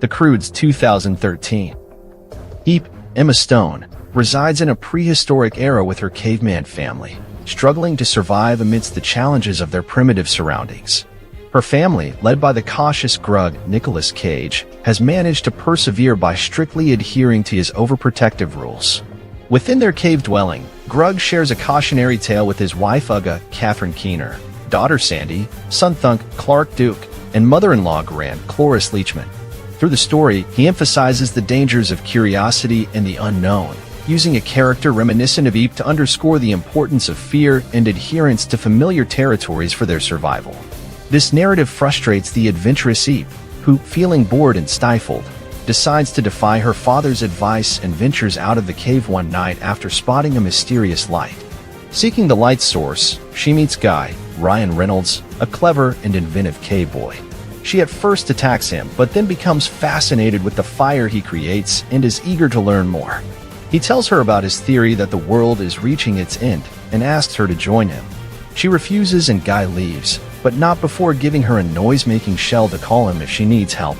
The Croods 2013. Eep, Emma Stone, resides in a prehistoric era with her caveman family, struggling to survive amidst the challenges of their primitive surroundings. Her family, led by the cautious Grug, Nicolas Cage, has managed to persevere by strictly adhering to his overprotective rules. Within their cave dwelling, Grug shares a cautionary tale with his wife Uga, Catherine Keener, daughter Sandy, son Thunk, Clark Duke, and mother-in-law Grand, Cloris Leachman. Through the story, he emphasizes the dangers of curiosity and the unknown, using a character reminiscent of Eep to underscore the importance of fear and adherence to familiar territories for their survival. This narrative frustrates the adventurous Eep, who, feeling bored and stifled, decides to defy her father's advice and ventures out of the cave one night after spotting a mysterious light. Seeking the light source, she meets Guy, Ryan Reynolds, a clever and inventive cave boy. She at first attacks him, but then becomes fascinated with the fire he creates and is eager to learn more. He tells her about his theory that the world is reaching its end and asks her to join him. She refuses and Guy leaves, but not before giving her a noise-making shell to call him if she needs help.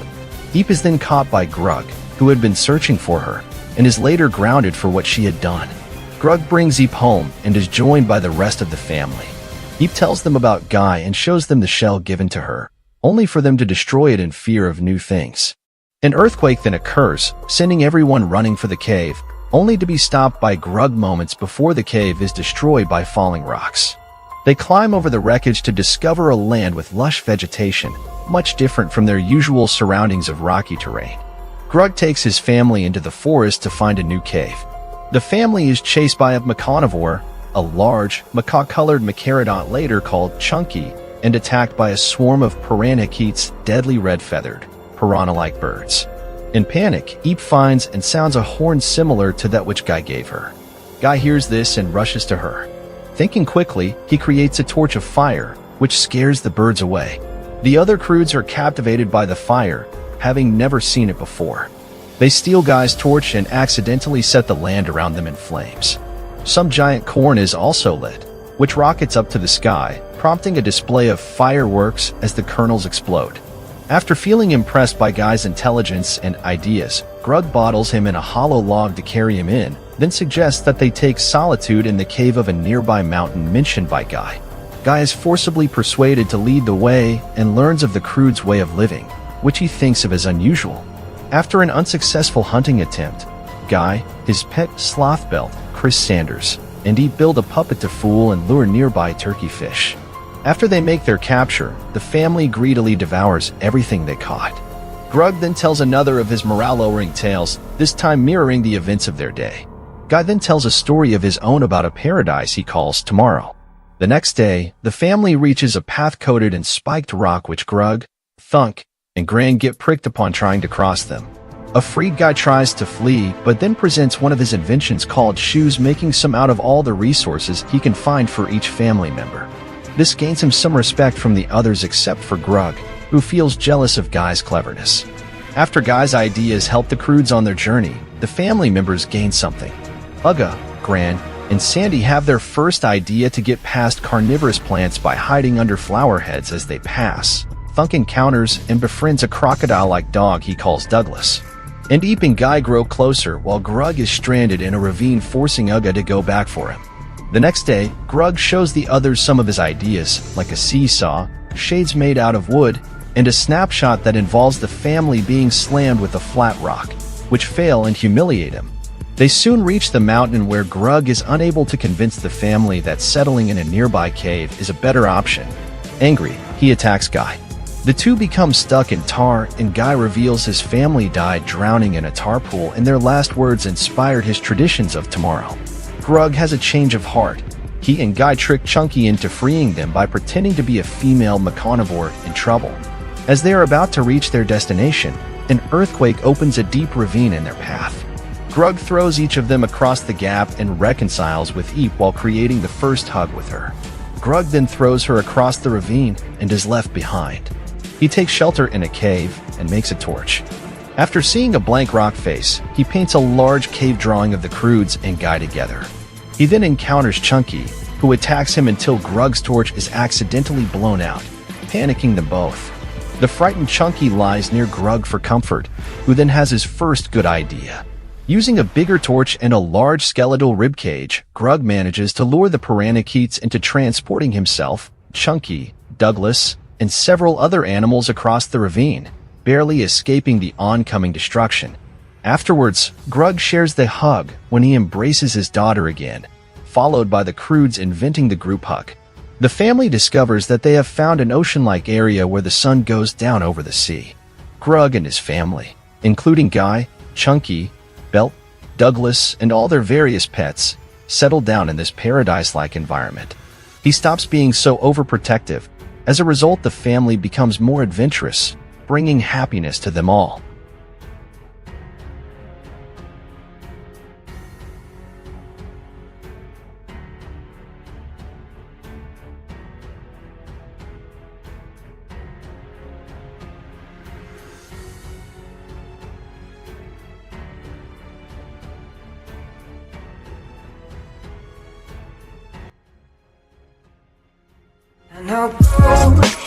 Eep is then caught by Grug, who had been searching for her, and is later grounded for what she had done. Grug brings Eep home and is joined by the rest of the family. Eep tells them about Guy and shows them the shell given to her, only for them to destroy it in fear of new things. An earthquake then occurs, sending everyone running for the cave, only to be stopped by Grug moments before the cave is destroyed by falling rocks. They climb over the wreckage to discover a land with lush vegetation, much different from their usual surroundings of rocky terrain. Grug takes his family into the forest to find a new cave. The family is chased by a mecanivore, a large, macaque-colored macarodont later called Chunky, and attacked by a swarm of piranhakeets, deadly red-feathered, piranha-like birds. In panic, Eep finds and sounds a horn similar to that which Guy gave her. Guy hears this and rushes to her. Thinking quickly, he creates a torch of fire, which scares the birds away. The other Croods are captivated by the fire, having never seen it before. They steal Guy's torch and accidentally set the land around them in flames. Some giant corn is also lit, which rockets up to the sky, prompting a display of fireworks as the kernels explode. After feeling impressed by Guy's intelligence and ideas, Grug bottles him in a hollow log to carry him in, then suggests that they take solitude in the cave of a nearby mountain mentioned by Guy. Guy is forcibly persuaded to lead the way and learns of the Croods' way of living, which he thinks of as unusual. After an unsuccessful hunting attempt, Guy, his pet sloth belt, Chris Sanders, and Eep build a puppet to fool and lure nearby turkey fish. After they make their capture, the family greedily devours everything they caught. Grug then tells another of his morale-lowering tales, this time mirroring the events of their day. Guy then tells a story of his own about a paradise he calls Tomorrow. The next day, the family reaches a path-coated and spiked rock which Grug, Thunk, and Gran get pricked upon trying to cross them. A freed Guy tries to flee, but then presents one of his inventions called shoes, making some out of all the resources he can find for each family member. This gains him some respect from the others except for Grug, who feels jealous of Guy's cleverness. After Guy's ideas help the Croods on their journey, the family members gain something. Uga, Gran, and Sandy have their first idea to get past carnivorous plants by hiding under flower heads as they pass. Thunk encounters and befriends a crocodile-like dog he calls Douglas. And Eep and Guy grow closer while Grug is stranded in a ravine, forcing Uga to go back for him. The next day, Grug shows the others some of his ideas, like a seesaw, shades made out of wood, and a snapshot that involves the family being slammed with a flat rock, which fail and humiliate him. They soon reach the mountain where Grug is unable to convince the family that settling in a nearby cave is a better option. Angry, he attacks Guy. The two become stuck in tar, and Guy reveals his family died drowning in a tar pool, and their last words inspired his traditions of tomorrow. Grug has a change of heart. He and Guy trick Chunky into freeing them by pretending to be a female mecanivore in trouble. As they are about to reach their destination, an earthquake opens a deep ravine in their path. Grug throws each of them across the gap and reconciles with Eep while creating the first hug with her. Grug then throws her across the ravine and is left behind. He takes shelter in a cave and makes a torch. After seeing a blank rock face, he paints a large cave drawing of the Croods and Guy together. He then encounters Chunky, who attacks him until Grug's torch is accidentally blown out, panicking them both. The frightened Chunky lies near Grug for comfort, who then has his first good idea. Using a bigger torch and a large skeletal ribcage, Grug manages to lure the parakeets into transporting himself, Chunky, Douglas, and several other animals across the ravine, barely escaping the oncoming destruction. Afterwards, Grug shares the hug when he embraces his daughter again, followed by the Croods inventing the group hug. The family discovers that they have found an ocean-like area where the sun goes down over the sea. Grug and his family, including Guy, Chunky, Belt, Douglas, and all their various pets, settle down in this paradise-like environment. He stops being so overprotective. As a result, the family becomes more adventurous, bringing happiness to them all. And I'll go